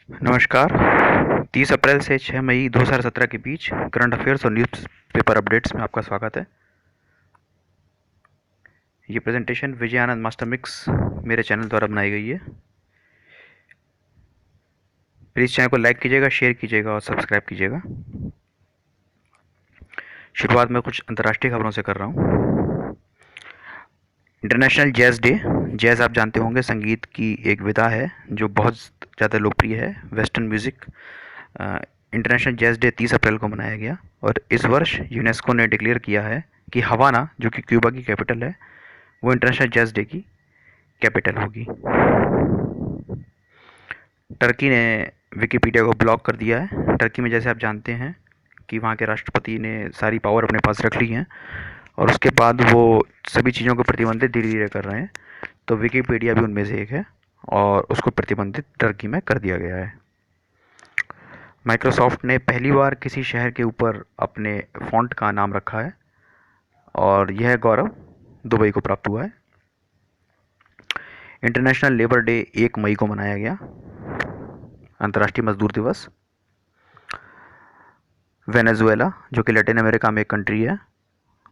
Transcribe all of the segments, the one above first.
नमस्कार। 30 अप्रैल से 6 मई 2017 के बीच करंट अफेयर्स और न्यूज़ पेपर अपडेट्स में आपका स्वागत है। ये प्रेजेंटेशन विजयानंद मास्टर मिक्स मेरे चैनल द्वारा बनाई गई है। प्लीज़ चैनल को लाइक कीजिएगा, शेयर कीजिएगा और सब्सक्राइब कीजिएगा। शुरुआत में कुछ अंतर्राष्ट्रीय खबरों से कर रहा हूँ। International jazz day. जैज़ आप जानते होंगे, संगीत की एक विधा है जो बहुत ज़्यादा लोकप्रिय है, western music. International jazz day 30 अप्रैल को मनाया गया और इस वर्ष यूनेस्को ने डिक्लेयर किया है कि हवाना, जो कि क्यूबा की कैपिटल है, वो इंटरनेशनल जैज़ डे की कैपिटल होगी। टर्की ने विकिपीडिया को ब्लॉक कर दिया है। टर्की में, जैसे आप जानते हैं, कि वहाँ के राष्ट्रपति ने सारी पावर अपने पास रख ली हैं और उसके बाद वो सभी चीज़ों को प्रतिबंधित धीरे धीरे कर रहे हैं। तो विकिपीडिया भी उनमें से एक है और उसको प्रतिबंधित टर्की में कर दिया गया है। माइक्रोसॉफ्ट ने पहली बार किसी शहर के ऊपर अपने फ़ॉन्ट का नाम रखा है और यह गौरव दुबई को प्राप्त हुआ है। इंटरनेशनल लेबर डे 1 मई को मनाया गया, अंतर्राष्ट्रीय मजदूर दिवस। वेनेजुएला, जो कि लैटिन अमेरिका में एक कंट्री है,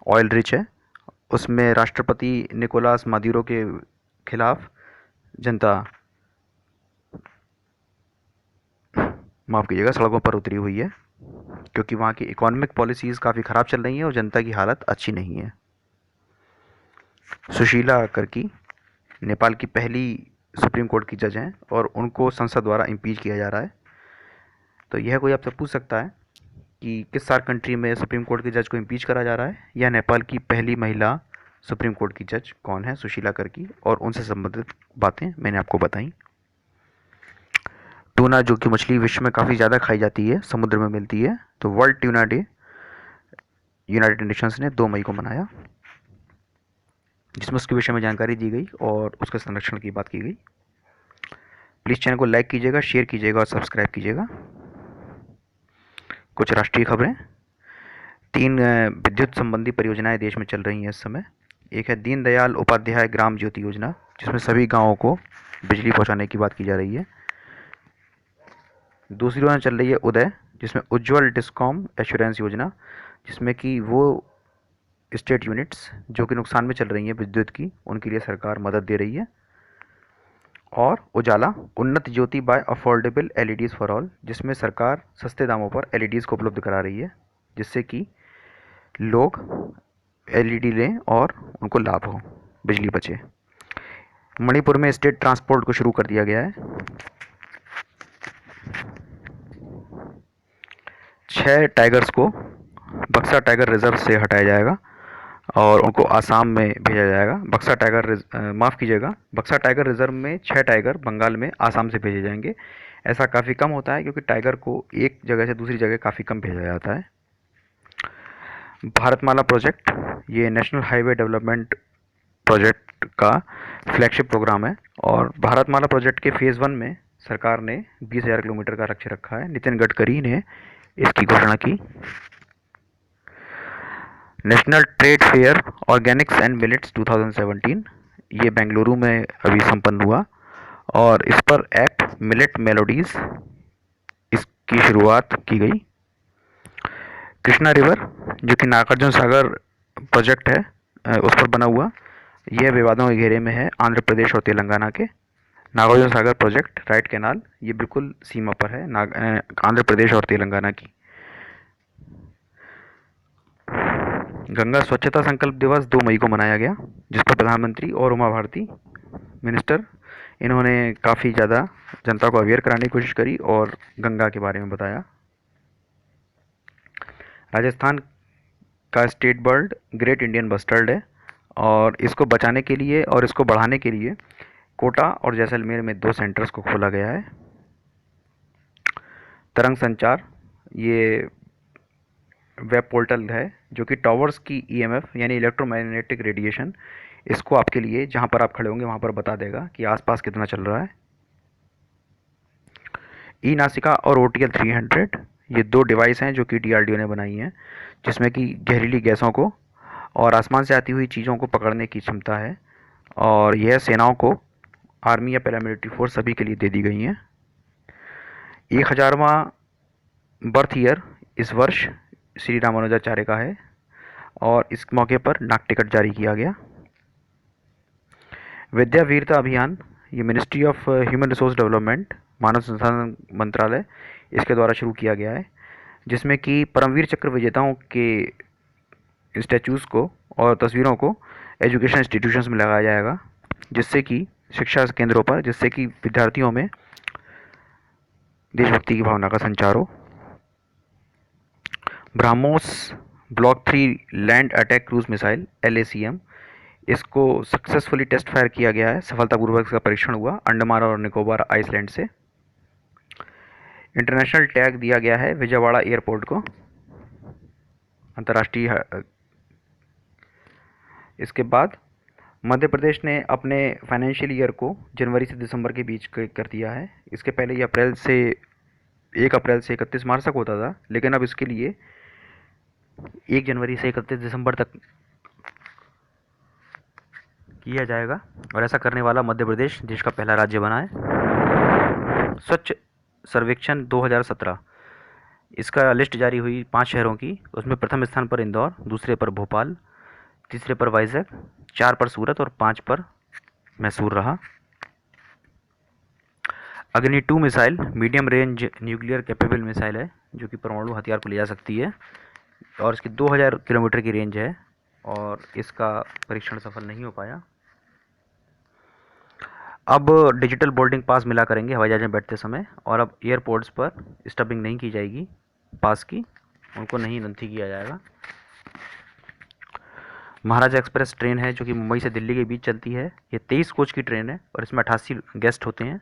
ऑयल रिच है, उसमें राष्ट्रपति निकोलास मादुरो के खिलाफ जनता, माफ़ कीजिएगा, सड़कों पर उतरी हुई है क्योंकि वहाँ की इकोनॉमिक पॉलिसीज़ काफ़ी ख़राब चल रही हैं और जनता की हालत अच्छी नहीं है। सुशीला करकी नेपाल की पहली सुप्रीम कोर्ट की जज हैं और उनको संसद द्वारा इम्पीच किया जा रहा है। तो यह कोई आपसे पूछ सकता है कि किस सार कंट्री में सुप्रीम कोर्ट के जज को इम्पीच करा जा रहा है, या नेपाल की पहली महिला सुप्रीम कोर्ट की जज कौन है, सुशीला करकी, और उनसे संबंधित बातें मैंने आपको बताई। टूना, जो कि मछली विश्व में काफ़ी ज़्यादा खाई जाती है, समुद्र में मिलती है, तो world tuna day United Nations ने 2 मई को मनाया, जिसमें उसके विषय में जानकारी दी गई और उसके संरक्षण की बात की गई। प्लीज़ चैनल को लाइक कीजिएगा, शेयर कीजिएगा और सब्सक्राइब कीजिएगा। कुछ राष्ट्रीय खबरें। 3 विद्युत संबंधी परियोजनाएं देश में चल रही हैं इस समय। एक है दीनदयाल उपाध्याय ग्राम ज्योति योजना, जिसमें सभी गाँवों को बिजली पहुंचाने की बात की जा रही है। दूसरी योजना चल रही है उदय, जिसमें उज्ज्वल डिस्कॉम एश्योरेंस योजना, जिसमें कि वो स्टेट यूनिट्स जो कि नुकसान में चल रही हैं विद्युत की, उनके लिए सरकार मदद दे रही है। और Ujala, Unnat Jyoti by affordable LEDs for all, जिसमें सरकार सस्ते दामों पर एलईडीज़ को उपलब्ध करा रही है, जिससे कि लोग एलईडी लें और उनको लाभ हो, बिजली बचे। मणिपुर में स्टेट ट्रांसपोर्ट को शुरू कर दिया गया है। 6 टाइगर्स को बक्सा टाइगर रिजर्व से हटाया जाएगा और उनको आसाम में भेजा जाएगा। माफ़ कीजिएगा, बक्सा टाइगर रिजर्व में 6 टाइगर बंगाल में आसाम से भेजे जाएंगे। ऐसा काफ़ी कम होता है क्योंकि टाइगर को एक जगह से दूसरी जगह काफ़ी कम भेजा जाता है। भारतमाला प्रोजेक्ट, ये नेशनल हाईवे डेवलपमेंट प्रोजेक्ट का फ्लैगशिप प्रोग्राम है और भारतमाला प्रोजेक्ट के फेज़ 1 में सरकार ने 20,000 किलोमीटर का लक्ष्य रखा है। नितिन गडकरी ने इसकी घोषणा की। National trade fair Organics and millets 2017, ये बेंगलुरु में अभी संपन्न हुआ और इस पर ऐप मिलेट मेलोडीज़, इसकी शुरुआत की गई। कृष्णा रिवर, जो कि नागार्जुन सागर प्रोजेक्ट है, उस पर बना हुआ, यह विवादों के घेरे में है आंध्र प्रदेश और तेलंगाना के। Nagarjuna Sagar project, right canal, ये बिल्कुल सीमा पर है आंध्र प्रदेश और तेलंगाना की। गंगा स्वच्छता संकल्प दिवस 2 मई को मनाया गया, जिस पर प्रधानमंत्री और उमा भारती मिनिस्टर, इन्होंने काफ़ी ज़्यादा जनता को अवेयर कराने की कोशिश करी और गंगा के बारे में बताया। राजस्थान का state bird great Indian bustard है और इसको बचाने के लिए और इसको बढ़ाने के लिए कोटा और जैसलमेर में 2 सेंटर्स को खोला गया है। तरंग संचार, ये वेब पोर्टल है जो कि टावर्स की ईएमएफ यानी इलेक्ट्रोमैग्नेटिक रेडिएशन, इसको आपके लिए जहाँ पर आप खड़े होंगे वहाँ पर बता देगा कि आसपास कितना चल रहा है। ई नासिका और OTL 300, ये 2 डिवाइस हैं जो कि DRDO ने बनाई हैं, जिसमें कि जहरीली गैसों को और आसमान से आती हुई चीज़ों को पकड़ने की क्षमता है और यह सेनाओं को, आर्मी या पैरामिलिट्री फोर्स, सभी के लिए दे दी गई हैं। 1000वां बर्थ ईयर इस वर्ष श्री रामानुजाचार्य का है और इस मौके पर डाक टिकट जारी किया गया। विद्या वीरता अभियान ये ministry of human resource development मानव संसाधन मंत्रालय इसके द्वारा शुरू किया गया है, जिसमें कि परमवीर चक्र विजेताओं के स्टैचूज़ को और तस्वीरों को एजुकेशन इंस्टीट्यूशंस में लगाया जाएगा, जिससे कि शिक्षा केंद्रों पर, जिससे कि विद्यार्थियों में देशभक्ति की भावना का संचार हो। BrahMos block 3 land attack cruise missile LACM इसको सक्सेसफुली टेस्ट फायर किया गया है, सफलतापूर्वक इसका परीक्षण हुआ अंडमान और निकोबार आइसलैंड से। इंटरनेशनल टैग दिया गया है विजयवाड़ा एयरपोर्ट को अंतर्राष्ट्रीय। इसके बाद मध्य प्रदेश ने अपने फाइनेंशियल ईयर को जनवरी से दिसंबर के बीच कर दिया है। इसके पहले ये 1 अप्रैल से 31 मार्च तक होता था, लेकिन अब इसके लिए 1 जनवरी से 31 दिसंबर तक किया जाएगा और ऐसा करने वाला मध्य प्रदेश देश का पहला राज्य बना है। स्वच्छ सर्वेक्षण 2017 इसका लिस्ट जारी हुई 5 शहरों की, उसमें प्रथम स्थान पर इंदौर, दूसरे पर भोपाल, तीसरे पर वाइजैक, 4 पर सूरत और 5 पर मैसूर रहा। अग्नि 2 missile medium range nuclear capable missile है, जो कि परमाणु हथियार को ले जा सकती है और इसकी 2000 किलोमीटर की रेंज है और इसका परीक्षण सफल नहीं हो पाया। अब डिजिटल बोर्डिंग पास मिला करेंगे हवाई जहाज में बैठते समय और अब एयरपोर्ट्स पर स्टबिंग नहीं की जाएगी, पास की उनको नहीं नथी किया जाएगा। महाराजा एक्सप्रेस ट्रेन है जो कि मुंबई से दिल्ली के बीच चलती है। ये 23 कोच की ट्रेन है और इसमें 88 गेस्ट होते हैं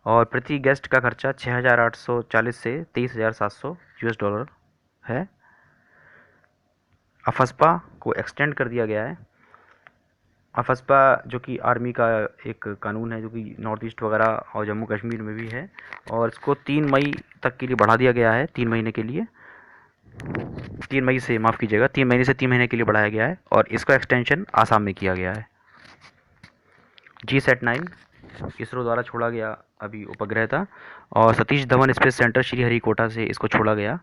और प्रति गेस्ट का खर्चा 6840 से 23,700 US डॉलर है। अफस्पा को एक्सटेंड कर दिया गया है। अफस्पा जो कि आर्मी का एक कानून है, जो कि नॉर्थ ईस्ट वगैरह और जम्मू कश्मीर में भी है और इसको 3 मई तक के लिए बढ़ा दिया गया है, 3 महीने के लिए। 3 मई से माफ़ कीजिएगा, 3 महीने से 3 महीने के लिए बढ़ाया गया है और इसका एक्सटेंशन आसाम में किया गया है। GSAT-9 इसरो द्वारा छोड़ा गया अभी उपग्रह था और सतीश धवन स्पेस सेंटर श्रीहरिकोटा से इसको छोड़ा गया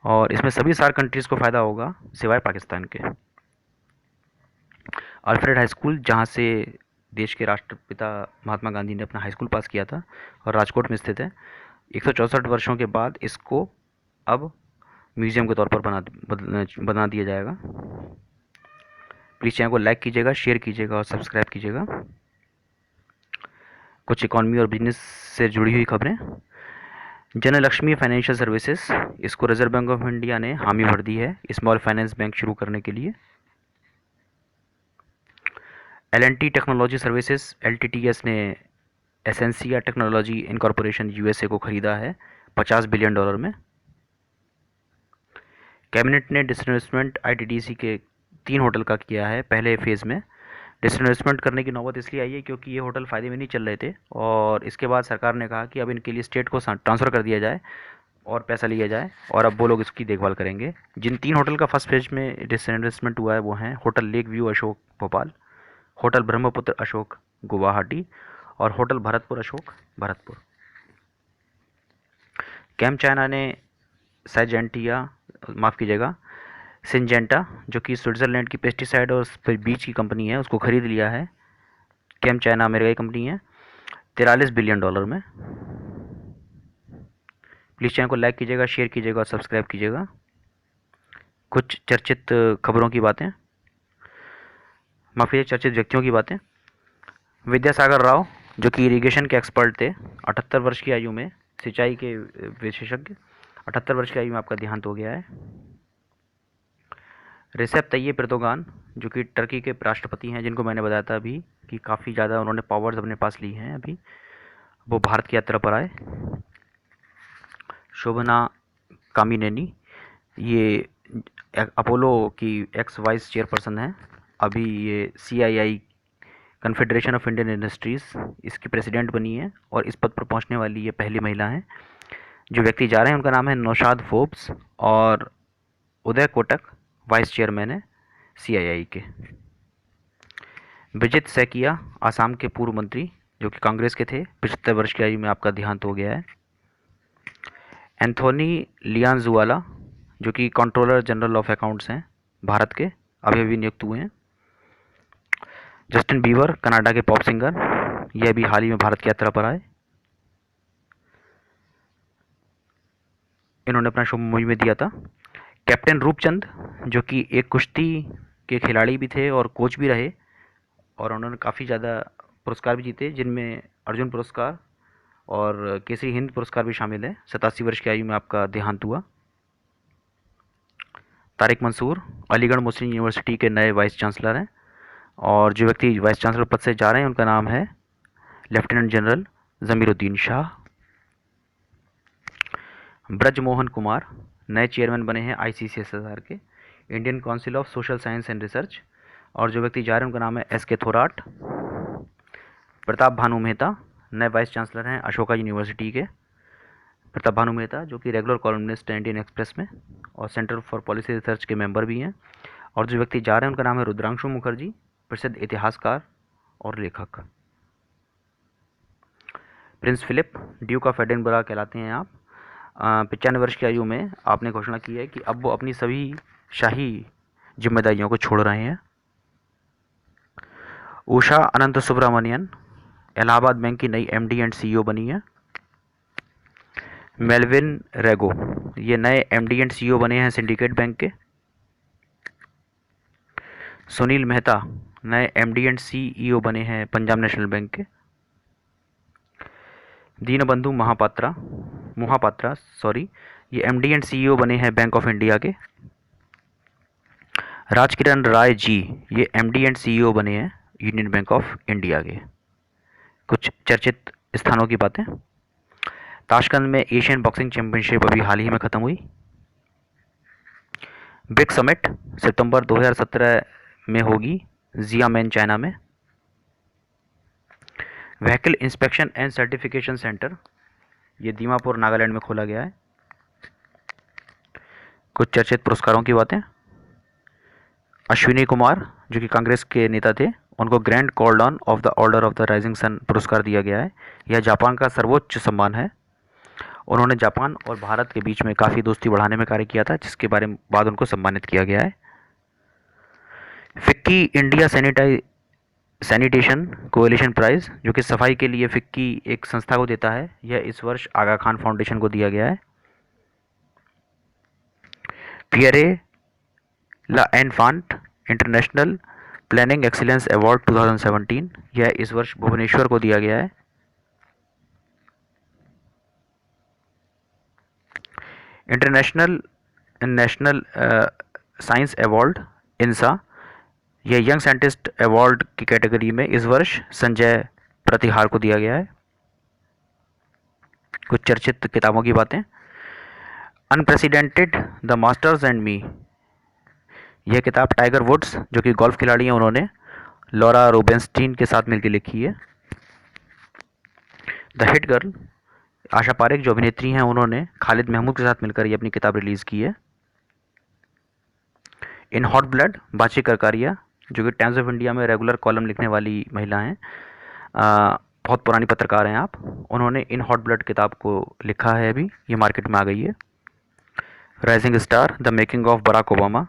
और इसमें सभी सार्क कंट्रीज़ को फ़ायदा होगा सिवाय पाकिस्तान के। अल्फ्रेड हाई स्कूल, जहाँ से देश के राष्ट्रपिता महात्मा गांधी ने अपना हाई स्कूल पास किया था और राजकोट में स्थित है, 164 वर्षों के बाद इसको अब म्यूज़ियम के तौर पर बना दिया जाएगा। प्लीज़ चैनल को लाइक कीजिएगा, शेयर कीजिएगा और सब्सक्राइब कीजिएगा। कुछ इकॉनमी और बिजनेस से जुड़ी हुई खबरें। जनलक्ष्मी फाइनेंशियल सर्विसेज, इसको रिजर्व बैंक ऑफ इंडिया ने हामी भर दी है स्मॉल फाइनेंस बैंक शुरू करने के लिए। L&T टेक्नोलॉजी सर्विसेज LTTS ने एसेंसिया टेक्नोलॉजी इनकॉर्पोरेशन USA को खरीदा है $50 बिलियन में। कैबिनेट ने डिसइन्वेस्टमेंट ITDC के 3 होटल का किया है पहले फेज़ में। डिसइन्वेस्टमेंट करने की नौबत इसलिए आई है क्योंकि ये होटल फ़ायदे में नहीं चल रहे थे और इसके बाद सरकार ने कहा कि अब इनके लिए स्टेट को ट्रांसफ़र कर दिया जाए और पैसा लिया जाए और अब वो लोग इसकी देखभाल करेंगे। जिन 3 होटल का फर्स्ट फेज में डिसइन्वेस्टमेंट हुआ है वो हैं hotel lake view Ashok Bhopal, hotel Brahmaputra Ashok Guwahati और hotel Bharatpur Ashok Bharatpur. Chem China ने सिंजेंटा जो कि स्विट्ज़रलैंड की पेस्टिसाइड और बीज की कंपनी है उसको ख़रीद लिया है। कैम चाइना अमेरिका की कंपनी है $43 बिलियन में। प्लीज़ चैनल को लाइक कीजिएगा, शेयर कीजिएगा और सब्सक्राइब कीजिएगा। कुछ चर्चित खबरों की बातें, माफी, चर्चित व्यक्तियों की बातें। विद्यासागर राव जो कि इरिगेशन के एक्सपर्ट थे, 78 वर्ष की आयु में, सिंचाई के विशेषज्ञ, 78 वर्ष की आयु में आपका देहांत हो गया है। रेसेप तैय्यिप एर्दोगान जो कि टर्की के राष्ट्रपति हैं, जिनको मैंने बताया था अभी कि काफ़ी ज़्यादा उन्होंने पावर्स अपने पास ली हैं, अभी वो भारत की यात्रा पर आए। शोभना कामिनेनी ये अपोलो की एक्स वाइस चेयरपर्सन है, अभी ये CII confederation of Indian industries इसकी प्रेसिडेंट बनी है और इस पद पर पहुंचने वाली ये पहली महिला हैं। जो व्यक्ति जा रहे हैं उनका नाम है नौशाद फोर्ब्स और उदय कोटक वाइस चेयरमैन है CII के। विजित सैकिया आसाम के पूर्व मंत्री जो कि कांग्रेस के थे, 75 वर्ष की आयु में आपका देहांत हो गया है। एंथोनी लियानजुआला, जो कि कंट्रोलर जनरल ऑफ अकाउंट्स हैं भारत के, अभी अभी नियुक्त हुए हैं। जस्टिन बीवर, कनाडा के पॉप सिंगर, यह भी हाल ही में भारत की यात्रा पर आए। इन्होंने अपना शो मुंबई में दिया था। कैप्टन रूपचंद, जो कि एक कुश्ती के खिलाड़ी भी थे और कोच भी रहे, और उन्होंने काफ़ी ज़्यादा पुरस्कार भी जीते, जिनमें अर्जुन पुरस्कार और केसरी हिंद पुरस्कार भी शामिल है। 87 वर्ष की आयु में आपका देहांत हुआ। तारिक मंसूर, अलीगढ़ मुस्लिम यूनिवर्सिटी के नए वाइस चांसलर हैं, और जो व्यक्ति वाइस चांसलर पद से जा रहे हैं उनका नाम है लेफ्टिनेंट जनरल ज़मीरुद्दीन शाह। ब्रजमोहन कुमार नए चेयरमैन बने हैं ICCSR के, Indian council of social science and research, और जो व्यक्ति जा रहे हैं उनका नाम है SK थोराट। प्रताप भानु मेहता नए वाइस चांसलर हैं अशोका यूनिवर्सिटी के। प्रताप भानु मेहता, जो कि रेगुलर कॉलमनिस्ट हैं इंडियन एक्सप्रेस में, और सेंटर फॉर पॉलिसी रिसर्च के मेंबर भी हैं। और जो व्यक्ति जा रहे हैं उनका नाम है रुद्रांशु मुखर्जी, प्रसिद्ध इतिहासकार और लेखक। Prince Philip, Duke of Edinburgh कहलाते हैं आप। 95 वर्ष की आयु में आपने घोषणा की है कि अब वो अपनी सभी शाही जिम्मेदारियों को छोड़ रहे हैं। उषा अनंत सुब्रमण्यन इलाहाबाद बैंक की नई MD एंड CEO बनी है। मेलविन रेगो, ये नए MD एंड CEO बने हैं सिंडिकेट बैंक के। सुनील मेहता नए MD एंड CEO बने हैं पंजाब नेशनल बैंक के। दीनबंधु मोहापात्रा ये MD एंड CEO बने हैं बैंक ऑफ इंडिया के। राजकिरण राय जी, ये MD एंड CEO बने हैं यूनियन बैंक ऑफ इंडिया के। कुछ चर्चित स्थानों की बातें। ताशकंद में एशियन बॉक्सिंग चैंपियनशिप अभी हाल ही में ख़त्म हुई। ब्रिक्स समिट सितंबर 2017 में होगी जियामेन, चाइना में। Vehicle inspection and certification centre, ये दीमापुर, नागालैंड में खोला गया है। कुछ चर्चित पुरस्कारों की बातें। अश्विनी कुमार, जो कि कांग्रेस के नेता थे, उनको Grand Cordon of the Order of the Rising Sun पुरस्कार दिया गया है। यह जापान का सर्वोच्च सम्मान है। उन्होंने जापान और भारत के बीच में काफ़ी दोस्ती बढ़ाने में कार्य किया था, जिसके बारे में बाद उनको सम्मानित किया गया है। FICCI India Sanitation Coalition Prize, जो कि सफाई के लिए फिक्की एक संस्था को देता है, यह इस वर्ष आगा खान फाउंडेशन को दिया गया है। पियरे ला एनफांट इंटरनेशनल प्लानिंग एक्सीलेंस अवार्ड 2017, यह इस वर्ष भुवनेश्वर को दिया गया है। International national science award INSA, यह यंग साइंटिस्ट अवार्ड की कैटेगरी में इस वर्ष संजय प्रतिहार को दिया गया है। कुछ चर्चित किताबों की बातें। Unprecedented the masters and me, यह किताब टाइगर वुड्स, जो कि गोल्फ खिलाड़ी हैं, उन्होंने लॉरा रोबेंस्टीन के साथ मिलकर लिखी है। The hit girl, Asha Parekh जो अभिनेत्री हैं, उन्होंने खालिद महमूद के साथ मिलकर ये अपनी किताब रिलीज़ की है। इन हॉट ब्लड, बाची करकारिया, जो कि टाइम्स ऑफ इंडिया में रेगुलर कॉलम लिखने वाली महिला हैं, बहुत पुरानी पत्रकार हैं आप। उन्होंने इन हॉट ब्लड किताब को लिखा है, अभी ये मार्केट में आ गई है। Rising Star, the Making of Barack Obama,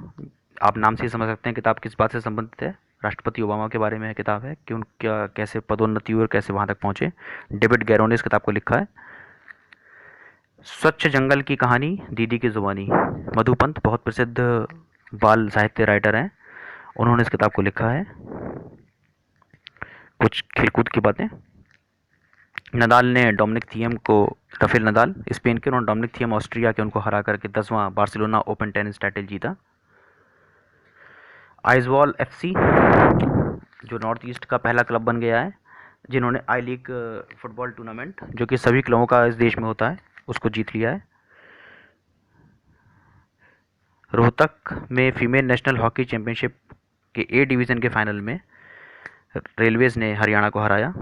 आप नाम से ही समझ सकते हैं किताब किस बात से संबंधित है। राष्ट्रपति ओबामा के बारे में किताब है कि उनका कैसे पदोन्नति हुई और कैसे वहाँ तक पहुँचे। डेविड गैरो ने इस किताब को लिखा है। स्वच्छ जंगल की कहानी, दीदी की ज़ुबानी, मधुपंत बहुत प्रसिद्ध बाल साहित्य राइटर हैं, उन्होंने इस किताब को लिखा है। कुछ खेलकूद की बातें। नदाल ने डोमिनिक थियम को, राफेल नदाल स्पेन के, उन्होंने डोमिनिक थियम ऑस्ट्रिया के, उनको हरा करके 10वां बार्सिलोना ओपन टेनिस टाइटल जीता। आइजवॉल FC, जो नॉर्थ ईस्ट का पहला क्लब बन गया है, जिन्होंने आई लीग फुटबॉल टूर्नामेंट, जो कि सभी क्लबों का इस देश में होता है, उसको जीत लिया है। रोहतक में फीमेल नेशनल हॉकी चैंपियनशिप के A डिवीज़न के फाइनल में रेलवेज ने हरियाणा को हराया।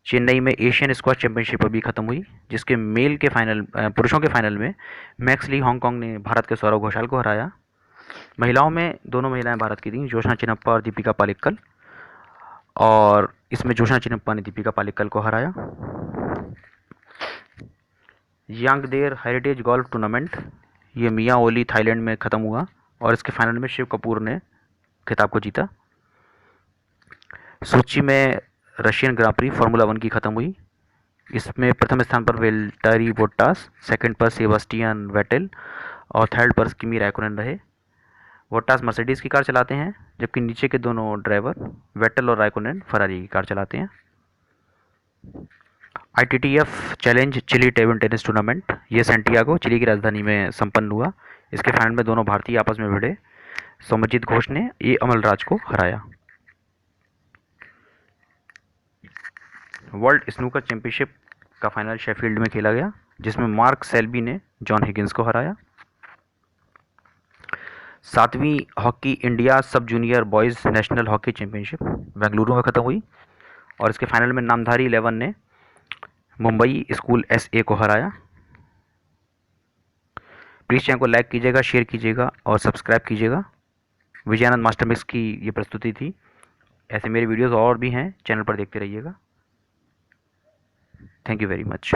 चेन्नई में एशियन स्क्वैश चैंपियनशिप अभी खत्म हुई, जिसके मेल के फाइनल, पुरुषों के फाइनल में मैक्स ली हांगकांग ने भारत के सौरव घोषाल को हराया। महिलाओं में दोनों महिलाएं भारत की थीं, जोशना चिनप्पा और दीपिका पालिक्कल, और इसमें जोशना चिनप्पा ने दीपिका पालिक्कल को हराया। यांगदेर हेरिटेज गोल्फ टूर्नामेंट, ये मियाँ ओली थाईलैंड में ख़त्म हुआ और इसके फाइनल में शिव कपूर ने खिताब को जीता। सोची में रशियन ग्रां प्री फार्मूला 1 की ख़त्म हुई। इसमें प्रथम स्थान पर वेल्टारी बोट्टास, सेकंड पर सेबास्टियन वेटेल और थर्ड पर किमी रैकोनेन रहे। बोट्टास मर्सिडीज़ की कार चलाते हैं, जबकि नीचे के दोनों ड्राइवर वेटेल और रैकोनेन फरारी की कार चलाते हैं। ITTF Challenge Chile table tennis tournament, ये सैंटियागो चिली की राजधानी में संपन्न हुआ। इसके फाइनल में दोनों भारतीय आपस में भिड़े। सौम्यजीत घोष ने ए अमलराज को हराया। वर्ल्ड स्नूकर चैंपियनशिप का फाइनल शेफील्ड में खेला गया, जिसमें मार्क सेल्बी ने जॉन हिगिंस को हराया। 7वीं hockey India sub junior boys national hockey championship Bengaluru में ख़त्म हुई और इसके फाइनल में नामधारी 11 ने मुंबई स्कूल SA को हराया। प्लीज़ चैनल को लाइक कीजिएगा, शेयर कीजिएगा और सब्सक्राइब कीजिएगा। विजयानंद मास्टर मिक्स की ये प्रस्तुति थी। ऐसे मेरे वीडियोस और भी हैं, चैनल पर देखते रहिएगा। Thank you very much.